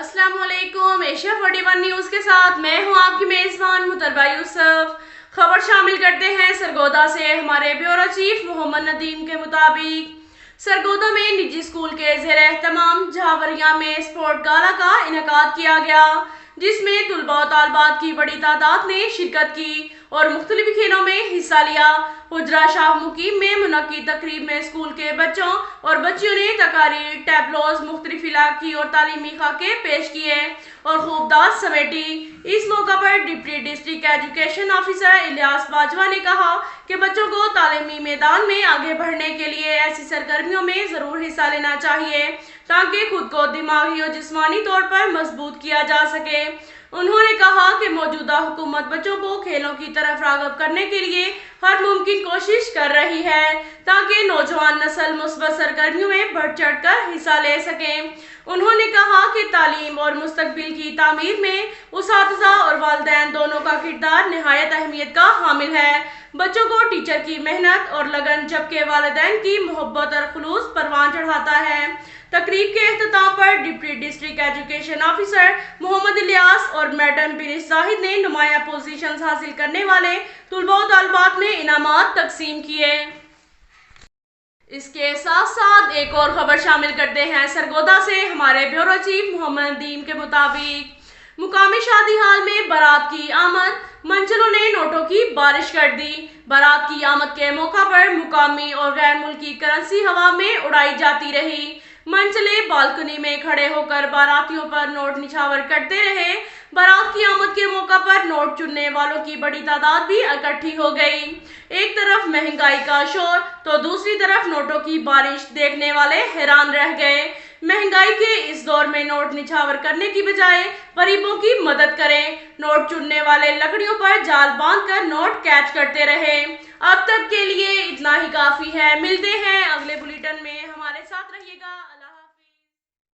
अस्सलाम वालेकुम। Asia 41 news के साथ मैं हूं आपकी मेज़बान मुतलबा यूसुफ। खबर शामिल करते हैं सरगोदा से। हमारे ब्यूरो चीफ मोहम्मद नदीम के मुताबिक सरगोदा में निजी स्कूल के ज़ेर एहतमाम झावरिया में स्पोर्ट गाला का इनेकाद किया गया, जिसमें तुलबा और तालबात की बड़ी तादाद ने शिरकत की और मुख्तलिफ खेलों में हिस्सा लिया। हुजरा शाह मुकीम में मुनक्किद तकरीब में स्कूल के बच्चों और बच्चियों ने तकारीर, टैबलोज, मुख्तलिफ इलाकी और तालीमी खाके पेश किए और खूबदाद समेटी। इस मौका पर deputy district education officer Ilyas Bajwa ने कहा कि बच्चों को तालीमी मैदान में आगे बढ़ने के लिए ऐसी सरगर्मियों में ज़रूर हिस्सा लेना चाहिए ताकि खुद को दिमागी और जिस्मानी तौर पर मजबूत किया जा सके। उन्होंने कहा कि मौजूदा हुकूमत बच्चों को खेलों की तरफ राग़िब करने के लिए हर मुमकिन कोशिश कर रही है ताकि नौजवान नस्ल मुस्बत सरगर्मियों में बढ़ चढ़ कर हिस्सा ले सकें। उन्होंने कहा कि तालीम और मुस्तकबिल की तामीर में उसातिज़ा और वालिदैन दोनों का किरदार निहायत अहमियत का हामिल है। बच्चों को टीचर की मेहनत और लगन जबकि वालिदैन की मोहब्बत और खुलूस परवान चढ़ाता है। तकरीब के इख्तिताम पर deputy district education officer Mohammad Ilyas और मैडम बिरिश जाहिद ने नुमाया पोजीशंस हासिल करने वाले तुलबा और तालबात में इनामात तकसीम किए। इसके साथ साथ एक और खबर शामिल करते हैं सरगोदा से। हमारे ब्यूरो चीफ मोहम्मद नदीम के मुताबिक मुकामी शादी हाल में बारात की आमद, मंचलों ने नोटों की बारिश कर दी। बारात की आमद के मौका पर मुकामी और गैर मुल्की करेंसी हवा में उड़ाई जाती रही। मंचले बालकनी में खड़े होकर बारातियों पर नोट निछावर करते रहे। बारात की आमद के मौका पर नोट चुनने वालों की बड़ी तादाद भी इकट्ठी हो गई। एक तरफ महंगाई का शोर तो दूसरी तरफ नोटों की बारिश देखने वाले हैरान रह गए। महंगाई के इस दौर में नोट निछावर करने की बजाय गरीबों की मदद करें। नोट चुनने वाले लकड़ियों पर जाल बांधकर नोट कैच करते रहे। अब तक के लिए इतना ही काफी है। मिलते हैं अगले बुलेटिन में, हमारे साथ रहिएगा।